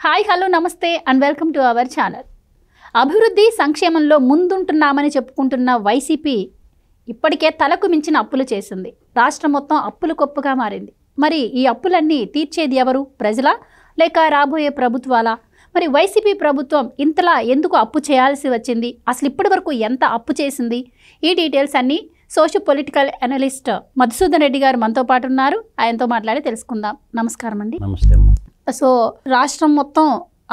Hi hello నమస్తే and welcome to our channel. అభివృద్ధి సంక్షేమంలో ముందుంటున్నామని చెప్పుకుంటున్న వైసీపీ ఇప్పటికే తలకు మించిన అప్పులు చేసింది. రాష్ట్రం మొత్తం అప్పులు కొప్పుగా మారింది. మరి ఈ అప్పులన్నీ తీర్చేది ఎవరు? ప్రజలా లేక రాబోయే ప్రభుత్వాలా? మరి వైసీపీ ప్రభుత్వం ఇంతలా ఎందుకు అప్పు చేయాల్సి వచ్చింది? అసలు ఇప్పటి వరకు ఎంత అప్పు చేసింది? ఈ డీటెయిల్స్ అన్నీ social political analyst Madhusudan Reddy గారు మనతో పాటు ఉన్నారు. ఆయనతో మాట్లాడి తెలుసుకుందాం. నమస్కారం అండి. నమస్తే అమ్మా. సో రాష్ట్రం మొత్తం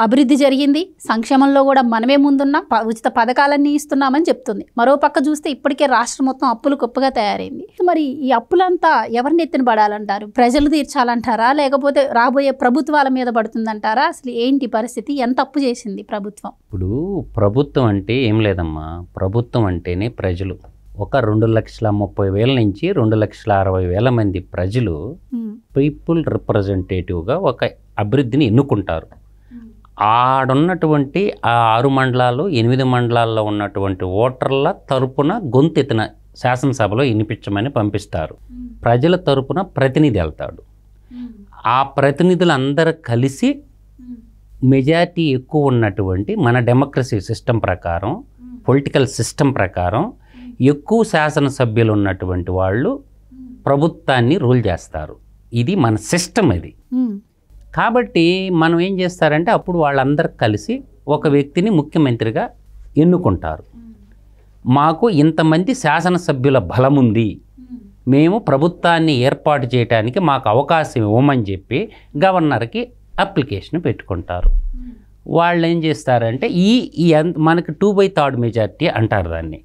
అభివృద్ధి జరిగింది, సంక్షేమంలో కూడా మనమే ముందున్నాం, ఉచిత పథకాలన్నీ ఇస్తున్నామని చెప్తుంది. మరో పక్క చూస్తే ఇప్పటికే రాష్ట్రం మొత్తం అప్పులు గొప్పగా తయారైంది. మరి ఈ అప్పులంతా ఎవరిని ఎత్తిన పడాలంటారు? ప్రజలు తీర్చాలంటారా లేకపోతే రాబోయే ప్రభుత్వాల మీద పడుతుందంటారా? అసలు ఏంటి పరిస్థితి? ఎంత అప్పు చేసింది ప్రభుత్వం? ఇప్పుడు ప్రభుత్వం అంటే ఏం లేదమ్మా, ప్రభుత్వం అంటేనే ప్రజలు. ఒక 2,30,000 నుంచి 2,60,000 మంది ప్రజలు పీపుల్ రిప్రజెంటేటివ్గా ఒక అభివృద్ధిని ఎన్నుకుంటారు. ఆడున్నటువంటి ఆ 6 మండలాలు 8 మండలాల్లో ఉన్నటువంటి ఓటర్ల తరపున గొంతెత్తిన శాసనసభలో వినిపించమని పంపిస్తారు. ప్రజల తరపున ప్రతినిధి వెళ్తాడు. ఆ ప్రతినిధులందరూ కలిసి మెజారిటీ ఎక్కువ ఉన్నటువంటి మన డెమోక్రసీ సిస్టమ్ ప్రకారం, పొలిటికల్ సిస్టమ్ ప్రకారం ఎక్కువ శాసనసభ్యులు ఉన్నటువంటి వాళ్ళు ప్రభుత్వాన్ని రూల్ చేస్తారు. ఇది మన సిస్టమ్. ఇది కాబట్టి మనం ఏం చేస్తారంటే అప్పుడు వాళ్ళందరూ కలిసి ఒక వ్యక్తిని ముఖ్యమంత్రిగా ఎన్నుకుంటారు. మాకు ఇంతమంది శాసనసభ్యుల బలం ఉంది, మేము ప్రభుత్వాన్ని ఏర్పాటు చేయడానికి మాకు అవకాశం ఇవ్వమని చెప్పి గవర్నర్కి అప్లికేషన్ పెట్టుకుంటారు. వాళ్ళు ఏం చేస్తారంటే ఈ మనకి 2/3 మెజార్టీ అంటారు దాన్ని.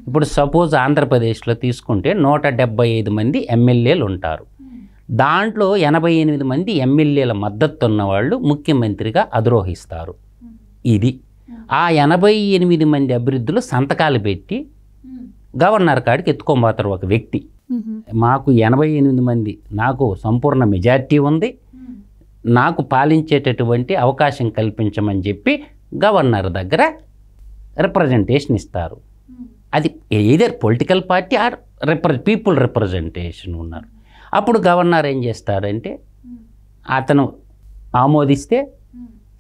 ఇప్పుడు సపోజ్ ఆంధ్రప్రదేశ్లో తీసుకుంటే 175 మంది ఎమ్మెల్యేలు ఉంటారు. దాంట్లో 88 మంది ఎమ్మెల్యేల మద్దతు ఉన్న వాళ్ళు ముఖ్యమంత్రిగా అధిరోహిస్తారు. ఇది ఆ 88 మంది అభివృద్ధులు సంతకాలు పెట్టి గవర్నర్ కాడికి ఎత్తుకోబోతారు ఒక వ్యక్తి. మాకు 88 మంది, నాకు సంపూర్ణ మెజార్టీ ఉంది, నాకు పాలించేటటువంటి అవకాశం కల్పించమని చెప్పి గవర్నర్ దగ్గర రిప్రజెంటేషన్ ఇస్తారు. అది either political party or people representation ఉన్నారు. అప్పుడు గవర్నర్ ఏం చేస్తారంటే అతను ఆమోదిస్తే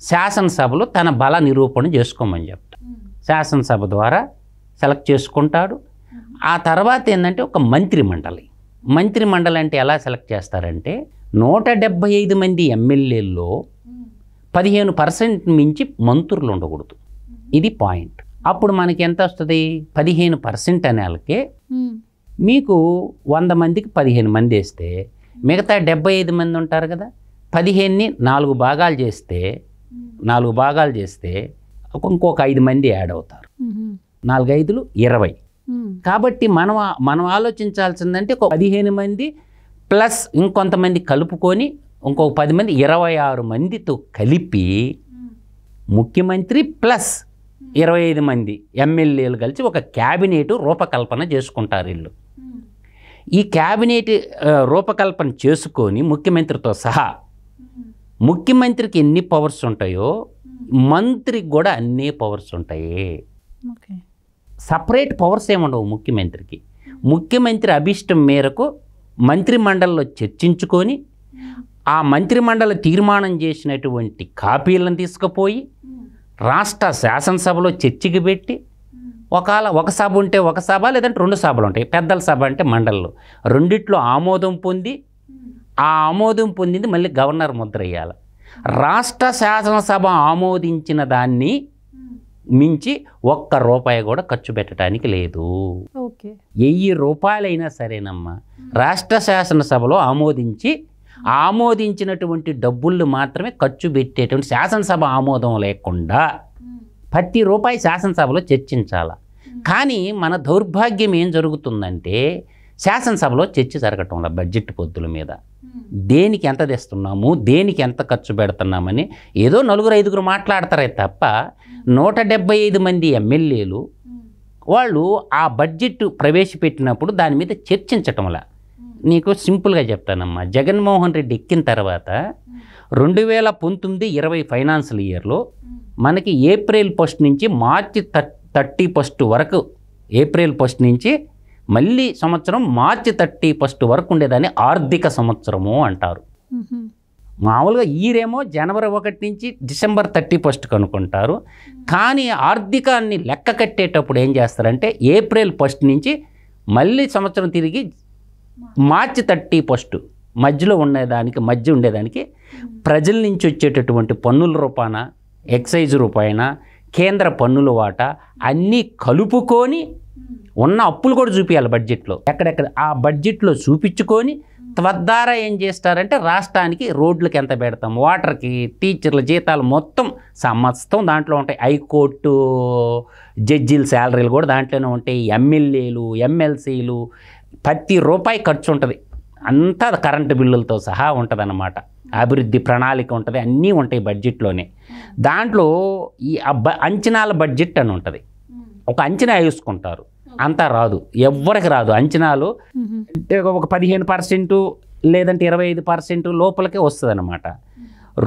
శాసనసభలో తన బల నిరూపణ చేసుకోమని చెప్తాడు. శాసనసభ ద్వారా సెలెక్ట్ చేసుకుంటాడు. ఆ తర్వాత ఏంటంటే ఒక మంత్రిమండలి అంటే ఎలా సెలెక్ట్ చేస్తారంటే 175 మంది ఎమ్మెల్యేల్లో 15% మించి మంత్రులు ఉండకూడదు. ఇది పాయింట్. అప్పుడు మనకి ఎంత వస్తుంది? 15% అనే వాళ్ళకే మీకు 100 మందికి 15 మంది వేస్తే మిగతా 75 మంది ఉంటారు కదా, 15ని 4 భాగాలు చేస్తే ఇంకొక 5 మంది యాడ్ అవుతారు. 4 5లు 20. కాబట్టి మనం ఆలోచించాల్సిందంటే ఒక 15 మంది ప్లస్ ఇంకొంతమంది కలుపుకొని ఇంకొక 10 మంది 26 మందితో కలిపి ముఖ్యమంత్రి ప్లస్ 25 మంది ఎమ్మెల్యేలు కలిసి ఒక క్యాబినెట్ రూపకల్పన చేసుకుంటారు. వీళ్ళు ఈ క్యాబినెట్ రూపకల్పన చేసుకొని ముఖ్యమంత్రితో సహా, ముఖ్యమంత్రికి ఎన్ని పవర్స్ ఉంటాయో మంత్రికి కూడా అన్ని పవర్స్ ఉంటాయి. సపరేట్ పవర్స్ ఏముండవు ముఖ్యమంత్రికి. ముఖ్యమంత్రి అభిష్టం మేరకు మంత్రిమండలిలో చర్చించుకొని ఆ మంత్రిమండలి తీర్మానం చేసినటువంటి కాపీలను తీసుకుపోయి రాష్ట్ర శాసనసభలో చర్చకి పెట్టి, ఒక సభ ఉంటే ఒక సభ, లేదంటే 2 సభలు ఉంటాయి. పెద్దల సభ అంటే మండలిలో రెండిట్లో ఆమోదం పొంది, ఆ ఆమోదం పొందింది మళ్ళీ గవర్నర్ ముద్ర వేయాలి. రాష్ట్ర శాసనసభ ఆమోదించిన దాన్ని మించి ₹1 కూడా ఖర్చు పెట్టడానికి లేదు. 1000 రూపాయలైనా సరేనమ్మా, రాష్ట్ర శాసనసభలో ఆమోదించినటువంటి డబ్బులు మాత్రమే ఖర్చు పెట్టేటువంటి, శాసనసభ ఆమోదం లేకుండా ప్రతి రూపాయి శాసనసభలో చర్చించాలి. కానీ మన దౌర్భాగ్యం ఏం జరుగుతుందంటే శాసనసభలో చర్చ జరగటంలో బడ్జెట్ పొద్దుల మీద దేనికి ఎంత తెస్తున్నాము, దేనికి ఎంత ఖర్చు పెడుతున్నామని ఏదో 4-5 మాట్లాడతారే తప్ప 175 మంది ఎమ్మెల్యేలు వాళ్ళు ఆ బడ్జెట్ ప్రవేశపెట్టినప్పుడు దాని మీద చర్చించటంలా. నీకు సింపుల్గా చెప్తానమ్మా, జగన్మోహన్ రెడ్డి ఎక్కిన తర్వాత 2019-20 ఫైనాన్షియల్ ఇయర్లో మనకి ఏప్రిల్ 1 నుంచి మార్చి 31 వరకు, ఏప్రిల్ 1 నుంచి మళ్ళీ సంవత్సరం మార్చి 31 వరకు ఉండేదాన్ని ఆర్థిక సంవత్సరము అంటారు. మామూలుగా ఈరేమో జనవరి 1 నుంచి డిసెంబర్ 31 కనుక్కుంటారు. కానీ ఆర్థికాన్ని లెక్క కట్టేటప్పుడు ఏం చేస్తారంటే ఏప్రిల్ 1 నుంచి మళ్ళీ సంవత్సరం తిరిగి మార్చి 31 మధ్య ఉండేదానికి ప్రజల నుంచి వచ్చేటటువంటి పన్నుల రూపాన, ఎక్సైజ్ రూపాయన, కేంద్ర పన్నుల వాటా అన్నీ కలుపుకొని ఉన్న అప్పులు కూడా చూపించాలి బడ్జెట్లో. ఎక్కడెక్కడ ఆ బడ్జెట్లో చూపించుకొని తద్వారా ఏం చేస్తారంటే రాష్ట్రానికి రోడ్లకి ఎంత పెడతాం, వాటర్కి, టీచర్ల జీతాలు మొత్తం సమస్తం దాంట్లో ఉంటాయి. హైకోర్టు జడ్జీల శాలరీలు కూడా దాంట్లోనే ఉంటాయి. ఎమ్మెల్యేలు, ఎమ్మెల్సీలు ప్రతి రూపాయి ఖర్చు ఉంటుంది. అంతా కరెంటు బిల్లులతో సహా ఉంటుంది అన్నమాట. అభివృద్ధి ప్రణాళిక ఉంటుంది, అన్నీ ఉంటాయి బడ్జెట్లోనే. దాంట్లో ఈ అంచనాల బడ్జెట్ అని ఉంటుంది. ఒక అంచనా వేసుకుంటారు, అంతా రాదు, ఎవ్వరికి రాదు. అంచనాలు ఒక 15% లేదంటే 25% లోపలికే వస్తుంది అన్నమాట.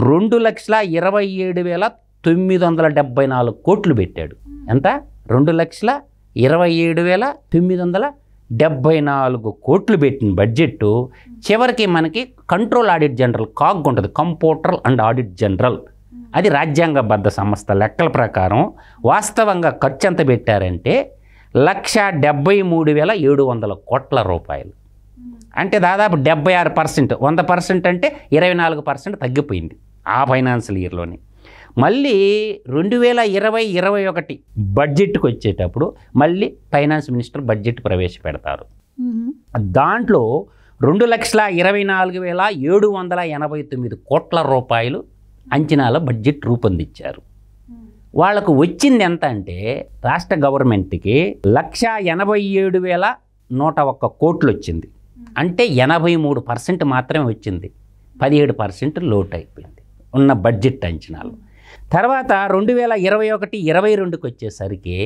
2,27,974 కోట్లు పెట్టాడు. ఎంత? 2,27,974 కోట్లు పెట్టిన బడ్జెట్ చివరికి మనకి కంట్రోల్ ఆడిట్ జనరల్ కాగ్ ఉంటుంది, కంప్యూటర్ అండ్ ఆడిట్ జనరల్. అది రాజ్యాంగబద్ధ సంస్థ లెక్కల ప్రకారం వాస్తవంగా ఖర్చు ఎంత పెట్టారంటే 1,73,700 కోట్ల రూపాయలు. అంటే దాదాపు 76%, 100% అంటే 24% తగ్గిపోయింది ఆ ఫైనాన్షియల్ ఇయర్లోని. మళ్ళీ 2020-21 బడ్జెట్కి వచ్చేటప్పుడు మళ్ళీ ఫైనాన్స్ మినిస్టర్ బడ్జెట్ ప్రవేశపెడతారు. దాంట్లో 2,24,789 కోట్ల రూపాయలు అంచనాల బడ్జెట్ రూపొందించారు. వాళ్లకు వచ్చింది ఎంత అంటే రాష్ట్ర గవర్నమెంట్కి 1,87,101 కోట్లు వచ్చింది. అంటే 83% మాత్రమే వచ్చింది. 17% లోటు అయిపోయింది ఉన్న బడ్జెట్ అంచనాలు. తర్వాత 2021-22కి వచ్చేసరికి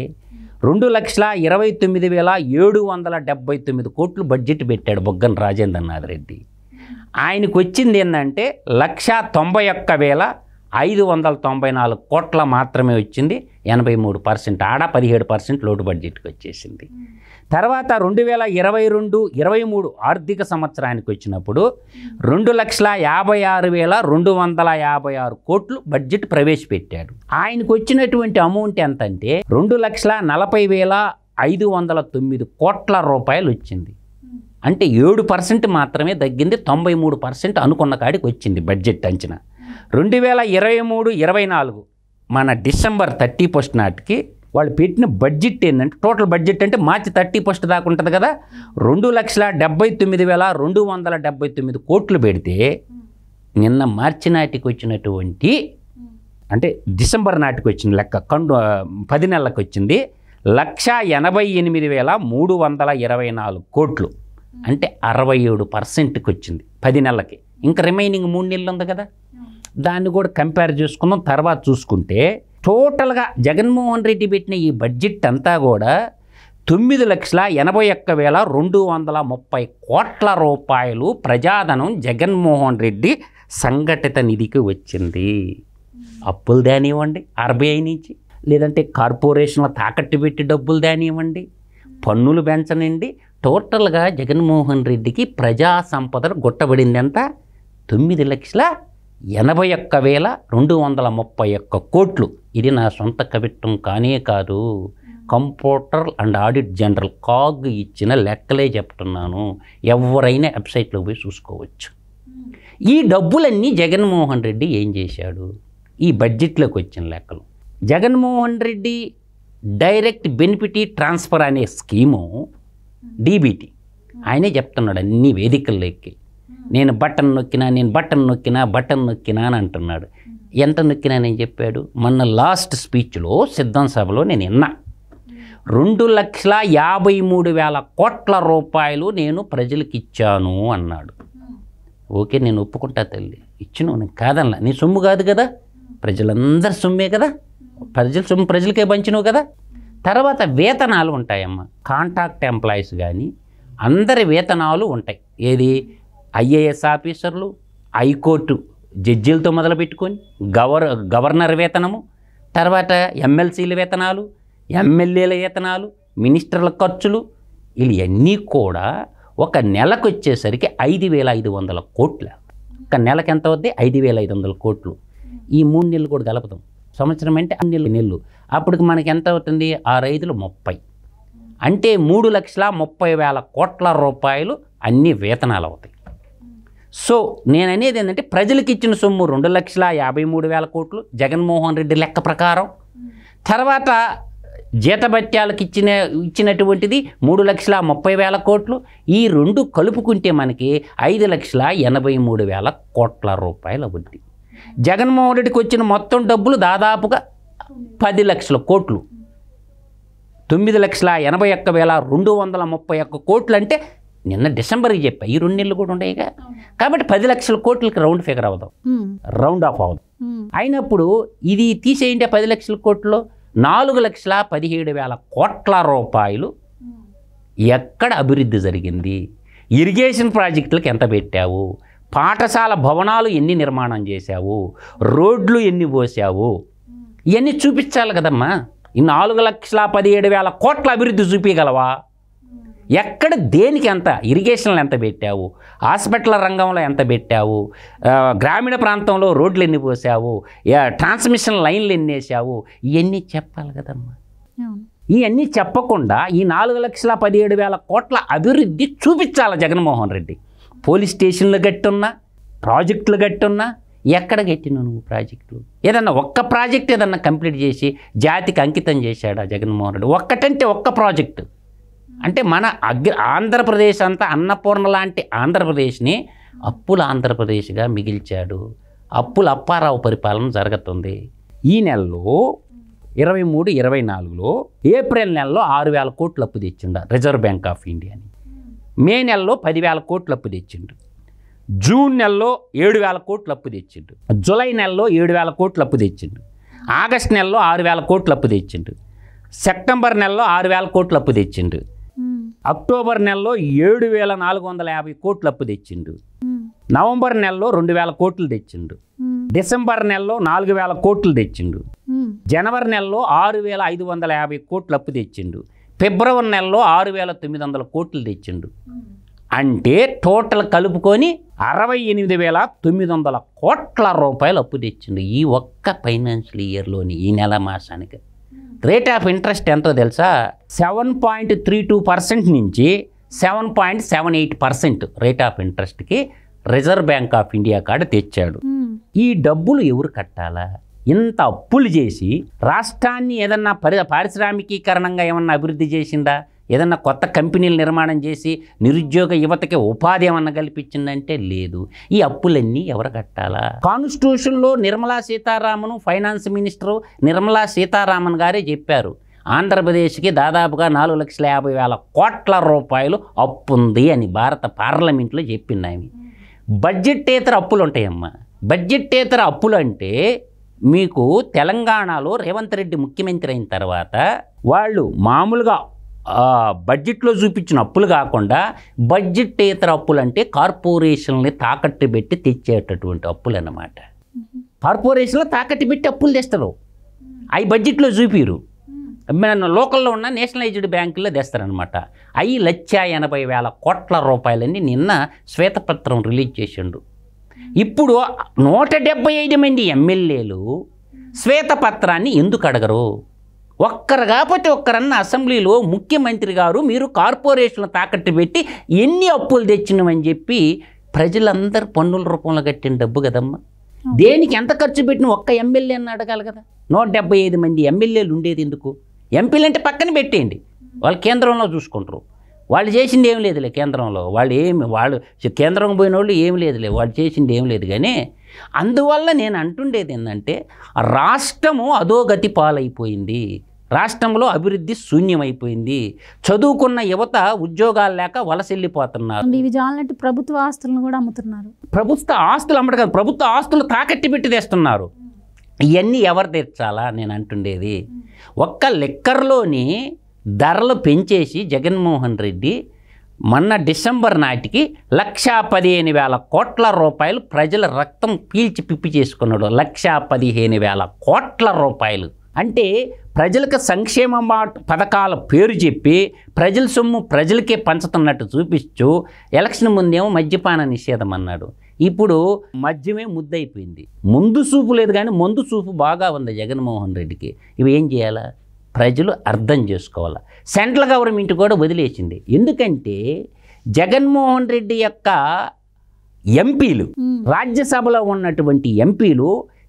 2,29,779 కోట్లు బడ్జెట్ పెట్టాడు బొగ్గన రాజేంద్రనాథ్ రెడ్డి. ఆయనకు వచ్చింది ఏంటంటే 191,594 కోట్ల మాత్రమే వచ్చింది. 83%, ఆడ 17% లోటు బడ్జెట్కి వచ్చేసింది. తర్వాత 2022-23 ఆర్థిక సంవత్సరానికి వచ్చినప్పుడు 2,56,256 కోట్లు బడ్జెట్ ప్రవేశపెట్టాడు. ఆయనకు వచ్చినటువంటి అమౌంట్ ఎంత అంటే 2,40,509 కోట్ల రూపాయలు వచ్చింది. అంటే 7% మాత్రమే తగ్గింది. 93% అనుకున్న కాడికి వచ్చింది బడ్జెట్ అంచనా. 2023-24 మన డిసెంబర్ 31 నాటికి వాళ్ళు పెట్టిన బడ్జెట్ ఏంటంటే, టోటల్ బడ్జెట్ అంటే మార్చి 31 దాకా ఉంటుంది కదా, 2,79,279 కోట్లు పెడితే నిన్న మార్చి నాటికి వచ్చినటువంటి, అంటే డిసెంబర్ నాటికి వచ్చిన లెక్క 10 నెలలకు వచ్చింది 1,88,324 కోట్లు. అంటే 67%కి వచ్చింది 10 నెలలకి. ఇంకా రిమైనింగ్ 3 నెలలు ఉంది కదా, దాన్ని కూడా కంపేర్ చేసుకుందాం. తర్వాత చూసుకుంటే టోటల్గా జగన్మోహన్ రెడ్డి పెట్టిన ఈ బడ్జెట్ అంతా కూడా 9,81,230 కోట్ల రూపాయలు ప్రజాధనం జగన్మోహన్ రెడ్డి సంఘటిత నిధికి వచ్చింది. అప్పులు దానివ్వండి ఆర్బీఐ నుంచి, లేదంటే కార్పొరేషన్ల తాకట్టు పెట్టి డబ్బులు దానివ్వండి, పన్నులు పెంచనండి, టోటల్గా జగన్మోహన్ రెడ్డికి ప్రజా సంపద గుట్టబడింది ఎంత? 9,81,231 కోట్లు. ఇది నా సొంత కవిత్వం కానే కాదు, computer and audit general CAG ఇచ్చిన లెక్కలే చెప్తున్నాను. ఎవరైనా వెబ్సైట్లో పోయి చూసుకోవచ్చు. ఈ డబ్బులన్నీ జగన్మోహన్ రెడ్డి ఏం చేశాడు? ఈ బడ్జెట్లోకి వచ్చిన లెక్కలు. Jaganmohan Reddy direct benefit transfer అనే స్కీము డీబీటీ ఆయనే చెప్తున్నాడు అన్ని వేదికల్లోకి. నేను బటన్ నొక్కినా అని అంటున్నాడు. ఎంత నొక్కినానని చెప్పాడు? మొన్న లాస్ట్ స్పీచ్లో సిద్ధం సభలో నేను విన్నా. 2,53,000 కోట్ల రూపాయలు నేను ప్రజలకు ఇచ్చాను అన్నాడు. ఓకే, నేను ఒప్పుకుంటా తల్లి, ఇచ్చిను, నేను కాదనలా. నీ సొమ్ము కాదు కదా, ప్రజలందరి సొమ్మే కదా, ప్రజల సొమ్ము ప్రజలకే పంచినవు కదా. తర్వాత వేతనాలు ఉంటాయమ్మా, కాంట్రాక్ట్ ఎంప్లాయీస్ కానీ అందరి వేతనాలు ఉంటాయి. ఏది? ఐఏఎస్ ఆఫీసర్లు, హైకోర్టు జడ్జీలతో మొదలుపెట్టుకొని గవర్నర్ వేతనము, తర్వాత ఎమ్మెల్సీల వేతనాలు, ఎమ్మెల్యేల వేతనాలు, మినిస్టర్ల ఖర్చులు, ఇవన్నీ కూడా ఒక నెలకు వచ్చేసరికి 5,500 కోట్ల. ఒక నెలకు ఎంత అవుద్ది? 5,500 కోట్లు. ఈ 3 నెలలు కూడా కలుపుతాం, సంవత్సరం అంటే 2 నెలలు. అప్పటికి మనకి ఎంత అవుతుంది? 6,5,30, అంటే 3,30,000 కోట్ల రూపాయలు అన్ని వేతనాలు అవుతాయి. సో నేను అనేది ఏంటంటే ప్రజలకు ఇచ్చిన సొమ్ము 2,53,000 కోట్లు జగన్మోహన్ రెడ్డి లెక్క ప్రకారం. తర్వాత జీతభత్యాలకు ఇచ్చినటువంటిది 3,30,000 కోట్లు. ఈ రెండు కలుపుకుంటే మనకి 5,83,000 కోట్ల రూపాయలు అవుద్ది. జగన్మోహన్ రెడ్డికి వచ్చిన మొత్తం డబ్బులు దాదాపుగా 10 లక్షల కోట్లు. 9,81,231 కోట్లు అంటే నిన్న డిసెంబర్కి చెప్పా, ఈ 2 నెలలు కూడా ఉండేగా. కాబట్టి 10 లక్షల కోట్లకి రౌండ్ ఫిగర్ అవుదాం, రౌండ్ ఆఫ్ అవుదాం. అయినప్పుడు ఇది తీసేయండి 10 లక్షల కోట్లు, 4,17,000 కోట్ల రూపాయలు ఎక్కడ అభివృద్ధి జరిగింది? ఇరిగేషన్ ప్రాజెక్టులకు ఎంత పెట్టావు? పాఠశాల భవనాలు ఎన్ని నిర్మాణం చేశావు? రోడ్లు ఎన్ని పోసావు? ఇవన్నీ చూపించాలి కదమ్మా. ఈ 4,17,000 కోట్ల అభివృద్ధి చూపించగలవా? ఎక్కడ దేనికి ఎంత? ఇరిగేషన్లు ఎంత పెట్టావు? హాస్పిటల్ రంగంలో ఎంత పెట్టావు? గ్రామీణ ప్రాంతంలో రోడ్లు ఎన్ని పోసావు? ట్రాన్స్మిషన్ లైన్లు ఎన్ని వేసావు? ఇవన్నీ చెప్పాలి కదమ్మా. ఇవన్నీ చెప్పకుండా ఈ 4,17,000 కోట్ల అభివృద్ధి చూపించాలి జగన్మోహన్ రెడ్డి. పోలీస్ స్టేషన్లు కట్టున్నా, ప్రాజెక్టులు కట్టున్నా, ఎక్కడ కట్టినా నువ్వు ప్రాజెక్టులు? ఏదన్నా ఒక్క ప్రాజెక్ట్ ఏదన్నా కంప్లీట్ చేసి జాతికి అంకితం చేశాడా జగన్మోహన్ రెడ్డి? ఒక్కటంటే ఒక్క ప్రాజెక్టు. అంటే మన ఆంధ్రప్రదేశ్ అంతా అన్నపూర్ణ లాంటి ఆంధ్రప్రదేశ్ని అప్పుల ఆంధ్రప్రదేశ్గా మిగిల్చాడు. అప్పారావు పరిపాలన జరుగుతుంది. ఈ నెలలో 23, 24లో ఏప్రిల్ నెలలో 6,000 కోట్లు అప్పు తెచ్చిండు రిజర్వ్ బ్యాంక్ ఆఫ్ ఇండియాని. మే నెలలో 10,000 కోట్లు అప్పు తెచ్చిండు. జూన్ నెలలో 7,000 కోట్లు అప్పు తెచ్చిండు. జూలై నెలలో 7,000 కోట్లు అప్పు తెచ్చిండు. ఆగస్ట్ నెలలో 6,000 కోట్లు అప్పు తెచ్చిండు. సెప్టెంబర్ నెలలో 6,000 కోట్లు అప్పు తెచ్చిండు. అక్టోబర్ నెలలో 7,450 కోట్లు అప్పు తెచ్చిండు. నవంబర్ నెలలో 2,000 కోట్లు తెచ్చిండు. డిసెంబర్ నెలలో 4,000 కోట్లు తెచ్చిండు. జనవరి నెలలో 6,550 కోట్లు అప్పు తెచ్చిండు. ఫిబ్రవరి నెలలో 6,900 కోట్లు తెచ్చిండు. అంటే టోటల్ కలుపుకొని 68,900 కోట్ల రూపాయలు అప్పు తెచ్చిండు ఈ ఒక్క ఫైనాన్షియల్ ఇయర్లోని. ఈ నెల మాసానికి రేట్ ఆఫ్ ఇంట్రెస్ట్ ఎంతో తెలుసా? 7.32% నుంచి 7.78% రేట్ ఆఫ్ ఇంట్రెస్ట్కి రిజర్వ్ బ్యాంక్ ఆఫ్ ఇండియా కాడ తెచ్చాడు. ఈ డబ్బులు ఎవరు కట్టాలా? ఇంత అప్పులు చేసి రాష్ట్రాన్ని ఏదన్నా పారిశ్రామికీకరణంగా ఏమన్నా అభివృద్ధి చేసిందా? ఏదన్నా కొత్త కంపెనీలు నిర్మాణం చేసి నిరుద్యోగ యువతకి ఉపాధి ఏమన్నా కల్పించిందంటే లేదు. ఈ అప్పులన్నీ ఎవరు కట్టాలా? కాన్స్టిట్యూషన్లో నిర్మలా సీతారామన్, ఫైనాన్స్ మినిస్టరు నిర్మలా సీతారామన్ గారే చెప్పారు, ఆంధ్రప్రదేశ్కి దాదాపుగా 4,50,000 కోట్ల రూపాయలు అప్పు ఉంది అని భారత పార్లమెంట్లో చెప్పింది ఆమె. బడ్జెట్టేతర అప్పులు ఉంటాయమ్మా. బడ్జెట్టేతర అప్పులు అంటే మీకు తెలంగాణలో రేవంత్ రెడ్డి ముఖ్యమంత్రి అయిన తర్వాత వాళ్ళు మామూలుగా బడ్జెట్లో చూపించిన అప్పులు కాకుండా బడ్జెట్టేతర అప్పులు అంటే కార్పొరేషన్లని తాకట్టు పెట్టి తెచ్చేటటువంటి అప్పులు అన్నమాట. కార్పొరేషన్లో తాకట్టు పెట్టి అప్పులు తెస్తారు, అవి బడ్జెట్లో చూపిరు. లోకల్లో ఉన్న నేషనలైజ్డ్ బ్యాంకుల్లో తెస్తారనమాట. 5,80,000 కోట్ల రూపాయలని నిన్న శ్వేతపత్రం రిలీజ్ చేసిండు. ఇప్పుడు 175 మంది ఎమ్మెల్యేలు శ్వేతపత్రాన్ని ఎందుకు అడగరు? ఒక్కరు కాకపోతే ఒక్కరన్న అసెంబ్లీలో ముఖ్యమంత్రి గారు మీరు కార్పొరేషన్లు తాకట్టు పెట్టి ఎన్ని అప్పులు తెచ్చినవని చెప్పి ప్రజలందరూ పన్నుల రూపంలో కట్టిన డబ్బు కదమ్మా. దేనికి ఎంత ఖర్చు పెట్టిన ఒక్క ఎమ్మెల్యే అని అడగాలి కదా. 175 మంది ఎమ్మెల్యేలు ఉండేది ఎందుకు? ఎంపీలు అంటే పక్కన పెట్టేయండి, వాళ్ళు కేంద్రంలో చూసుకుంటారు. వాళ్ళు చేసింది ఏం లేదులే కేంద్రంలో, వాళ్ళు కేంద్రం పోయిన వాళ్ళు ఏం లేదులే, వాళ్ళు చేసింది ఏం లేదు. కానీ అందువల్ల నేను అంటుండేది ఏంటంటే రాష్ట్రము అధోగతి పాలైపోయింది, రాష్ట్రంలో అభివృద్ధి శూన్యమైపోయింది. చదువుకున్న యువత ఉద్యోగాలు లేక వలస వెళ్ళిపోతున్నారు. ఇవి చాలంటే ప్రభుత్వ ఆస్తులను కూడా అమ్ముతున్నారు. ప్రభుత్వ ఆస్తులు అమ్మడం కాదు, ప్రభుత్వ ఆస్తులు తాకట్టి పెట్టి తెస్తున్నారు. ఇవన్నీ ఎవరు తెచ్చాలా నేను అంటుండేది. ఒక్క లిక్కర్లోని ధరలు పెంచేసి జగన్మోహన్ రెడ్డి మొన్న డిసెంబర్ నాటికి 1,15,000 కోట్ల రూపాయలు ప్రజల రక్తం పీల్చి పిప్పి చేసుకున్నాడు. 1,15,000 కోట్ల రూపాయలు అంటే ప్రజలకు సంక్షేమ పథకాల పేరు చెప్పి ప్రజల సొమ్ము ప్రజలకే పంచుతున్నట్టు చూపిస్తూ ఎలక్షన్ ముందేమో మద్యపాన నిషేధం అన్నాడు. ఇప్పుడు మద్యమే ముద్దయిపోయింది. ముందు చూపు లేదు కానీ ముందు చూపు బాగా ఉంది జగన్మోహన్ రెడ్డికి. ఇవి ఏం చేయాలా? ప్రజలు అర్థం చేసుకోవాలా. సెంట్రల్ గవర్నమెంట్ కూడా వదిలేసింది. ఎందుకంటే జగన్మోహన్ రెడ్డి యొక్క ఎంపీలు, రాజ్యసభలో ఉన్నటువంటి ఎంపీలు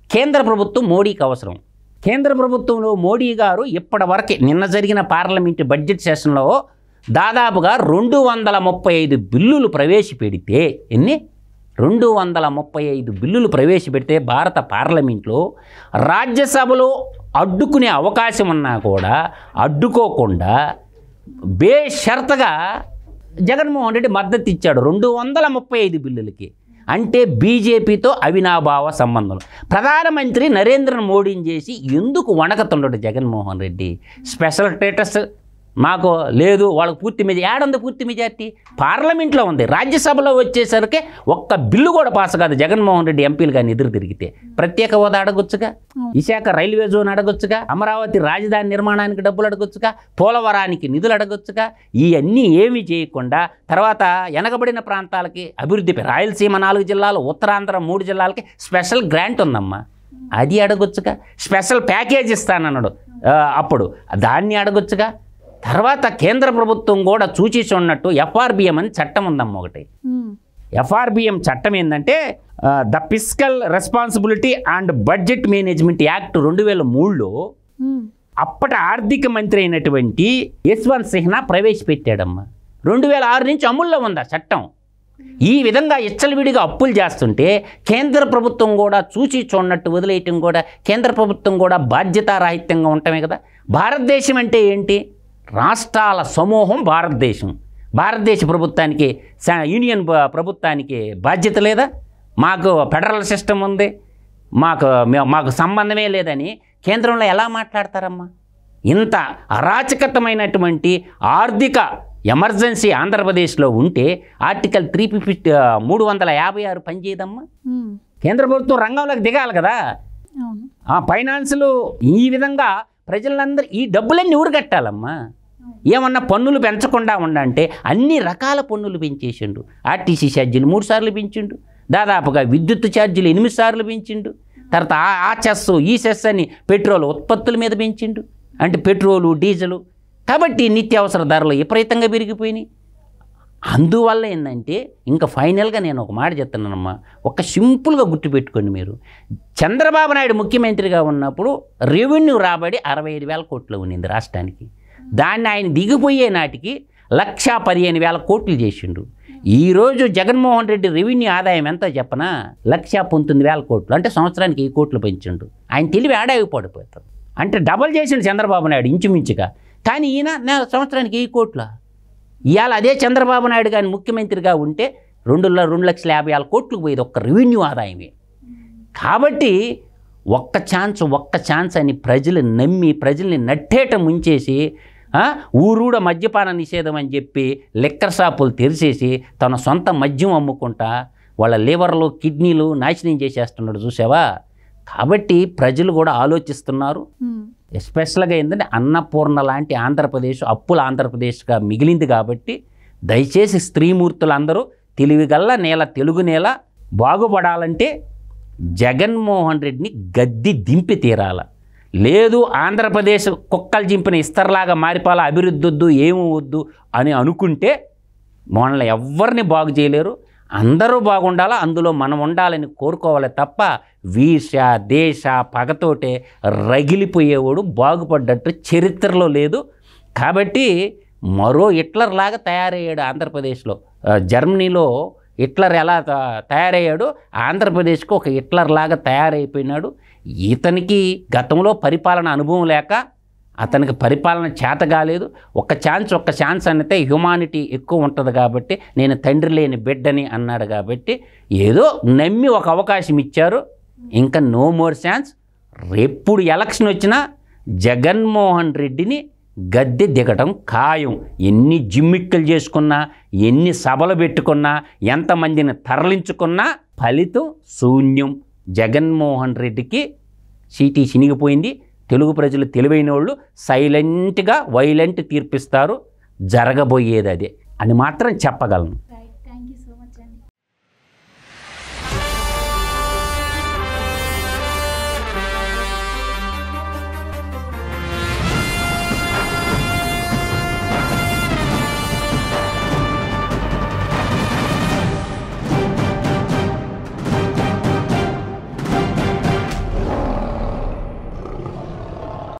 కేంద్ర ప్రభుత్వం మోడీకి అవసరం. కేంద్ర ప్రభుత్వంలో మోడీ గారు ఇప్పటివరకు నిన్న జరిగిన పార్లమెంటు బడ్జెట్ సెషన్లో దాదాపుగా 235 బిల్లులు ప్రవేశపెడితే, 235 బిల్లులు ప్రవేశపెడితే భారత పార్లమెంట్లో రాజ్యసభలో అడ్డుకునే అవకాశం ఉన్నా కూడా అడ్డుకోకుండా బేషరతుగా జగన్మోహన్ రెడ్డి మద్దతు ఇచ్చాడు 235 బిల్లులకి. అంటే బీజేపీతో అవినాభావ సంబంధం. ప్రధానమంత్రి నరేంద్ర మోడీని చేసి ఎందుకు వణకతుండడు జగన్మోహన్ రెడ్డి? స్పెషల్ స్టేటస్ మాకు లేదు, వాళ్ళకు పూర్తి మెజార్టీ. ఏడుంది పూర్తి మెజార్టీ? పార్లమెంట్లో ఉంది. రాజ్యసభలో వచ్చేసరికి ఒక్క బిల్లు కూడా పాస్ కాదు జగన్మోహన్ రెడ్డి ఎంపీలు కానీ ఎదురు తిరిగితే. ప్రత్యేక హోదా అడగొచ్చుగా, విశాఖ రైల్వే జోన్ అడగొచ్చుగా, అమరావతి రాజధాని నిర్మాణానికి డబ్బులు అడగొచ్చుగా, పోలవరానికి నిధులు అడగొచ్చుగా. ఇవన్నీ ఏమీ చేయకుండా తర్వాత వెనకబడిన ప్రాంతాలకి అభివృద్ధిపై రాయలసీమ 4 జిల్లాలు, ఉత్తరాంధ్ర 3 జిల్లాలకి స్పెషల్ గ్రాంట్ ఉందమ్మా, అది అడగొచ్చుగా. స్పెషల్ ప్యాకేజ్ ఇస్తానన్నాడు అప్పుడు, దాన్ని అడగొచ్చుగా. తర్వాత కేంద్ర ప్రభుత్వం కూడా చూచి చూడనట్టు ఎఫ్ఆర్బిఎం అని చట్టం ఉందమ్మ ఒకటి. ఎఫ్ఆర్బిఎం చట్టం ఏంటంటే the Fiscal Responsibility and Budget Management Act 2003లో అప్పటి ఆర్థిక మంత్రి అయినటువంటి యశ్వంత్ సిన్హా ప్రవేశపెట్టాడమ్మా. 2006 నుంచి అమల్లో ఉంది ఆ చట్టం. ఈ విధంగా ఇచ్చలవిడిగా అప్పులు చేస్తుంటే కేంద్ర ప్రభుత్వం కూడా చూచి చూడనట్టు వదిలేయటం కూడా, కేంద్ర ప్రభుత్వం కూడా బాధ్యతారాహిత్యంగా ఉండటమే కదా. భారతదేశం అంటే ఏంటి? రాష్ట్రాల సమూహం భారతదేశం. భారతదేశ ప్రభుత్వానికి, యూనియన్ ప్రభుత్వానికి బాధ్యత లేదా? మాకు ఫెడరల్ సిస్టమ్ ఉంది, మాకు సంబంధమే లేదని కేంద్రంలో ఎలా మాట్లాడతారమ్మా? ఇంత అరాచకతమైనటువంటి ఆర్థిక ఎమర్జెన్సీ ఆంధ్రప్రదేశ్లో ఉంటే ఆర్టికల్ 356 పనిచేయదమ్మా. కేంద్ర ప్రభుత్వం రంగంలోకి దిగాలి కదా. ఆ ఫైనాన్సులు ఈ విధంగా ప్రజలందరూ ఈ డబ్బులన్నీ ఎవరు కట్టాలమ్మా? ఏమన్నా పన్నులు పెంచకుండా ఉండంటే అన్ని రకాల పన్నులు పెంచేసిండు. ఆర్టీసీ ఛార్జీలు 3 సార్లు పెంచిండు, దాదాపుగా విద్యుత్ ఛార్జీలు 8 సార్లు పెంచిండు. తర్వాత ఆ చెస్ ఈ సెస్ అని పెట్రోల్ ఉత్పత్తుల మీద పెంచిండు, అంటే పెట్రోలు డీజిలు. కాబట్టి నిత్యావసర ధరలు విపరీతంగా పెరిగిపోయినాయి. అందువల్ల ఏంటంటే ఇంకా ఫైనల్గా నేను ఒక మాట చెప్తున్నానమ్మా, ఒక సింపుల్గా గుర్తుపెట్టుకోండి మీరు. చంద్రబాబు నాయుడు ముఖ్యమంత్రిగా ఉన్నప్పుడు రెవెన్యూ రాబడి 65,000 కోట్లు ఉన్నింది రాష్ట్రానికి. దాన్ని ఆయన దిగిపోయే నాటికి 1,15,000 కోట్లు చేసిండు. ఈరోజు జగన్మోహన్ రెడ్డి రెవెన్యూ ఆదాయం ఎంతో చెప్పనా? 1,19,000 కోట్లు. అంటే సంవత్సరానికి 1,000 కోట్లు పెంచిండు. ఆయన తెలివి ఆడావి పడిపోతాడు. అంటే డబల్ చేసిండు చంద్రబాబు నాయుడు ఇంచుమించుగా. కానీ ఈయన సంవత్సరానికి 1,000 కోట్ల. ఇవాళ అదే చంద్రబాబు నాయుడు కానీ ముఖ్యమంత్రిగా ఉంటే 2,50,000 కోట్లకు పోయేది ఒక్క రెవెన్యూ ఆదాయమే. కాబట్టి ఒక్క ఛాన్స్ అని ప్రజలు నమ్మి ప్రజల్ని నట్టేట ముంచేసి ఊరూడ మద్యపాన నిషేధం అని చెప్పి లిక్కర్ షాపులు తెరిచేసి తన సొంత మద్యం అమ్ముకుంటా వాళ్ళ లివర్లు కిడ్నీలు నాశనం చేసేస్తున్నాడు చూసావా. కాబట్టి ప్రజలు కూడా ఆలోచిస్తున్నారు. ఎస్పెషల్గా ఏంటంటే అన్నపూర్ణ లాంటి ఆంధ్రప్రదేశ్ అప్పుల ఆంధ్రప్రదేశ్గా మిగిలింది. కాబట్టి దయచేసి స్త్రీమూర్తులందరూ తెలివిగల్ల నేల తెలుగు నేల బాగుపడాలంటే జగన్మోహన్ రెడ్డిని గద్దె దింపి తీరాల. లేదు ఆంధ్రప్రదేశ్ కుక్కలు చింపిన ఇస్తర్లాగా మారిపోవాలా, అభివృద్ధి వద్దు ఏమి వద్దు అని అనుకుంటే మనల్ని ఎవరిని బాగు చేయలేరు. అందరూ బాగుండాలా, అందులో మనం ఉండాలని కోరుకోవాలి తప్ప వీష దేశ పగతోటే రగిలిపోయేవాడు బాగుపడ్డట్టు చరిత్రలో లేదు. కాబట్టి మరో హిట్లర్ లాగా తయారయ్యాడు ఆంధ్రప్రదేశ్లో. జర్మనీలో హిట్లర్ ఎలా తయారయ్యాడు, ఆంధ్రప్రదేశ్కు ఒక హిట్లర్ లాగా తయారైపోయినాడు. ఇతనికి గతంలో పరిపాలన అనుభవం లేక అతనికి పరిపాలన చేత కాలేదు. ఒక్క ఛాన్స్ అనితే హ్యుమానిటీ ఎక్కువ ఉంటుంది కాబట్టి నేను తండ్రి లేని బిడ్డని అన్నాడు. కాబట్టి ఏదో నమ్మి ఒక అవకాశం ఇచ్చారు, ఇంకా నో మోర్ ఛాన్స్. ఎప్పుడు ఎలక్షన్ వచ్చినా జగన్మోహన్ రెడ్డిని గద్దె దిగడం ఖాయం. ఎన్ని జిమ్మిక్కులు చేసుకున్నా, ఎన్ని సభలు పెట్టుకున్నా, ఎంతమందిని తరలించుకున్నా ఫలితం శూన్యం. జగన్మోహన్ రెడ్డికి సీటీ చినిగిపోయింది. తెలుగు ప్రజలు తెలివైన వాళ్ళు సైలెంట్గా వైలెంట్ తీర్పిస్తారు. జరగబోయేది అదే అని మాత్రం చెప్పగలను.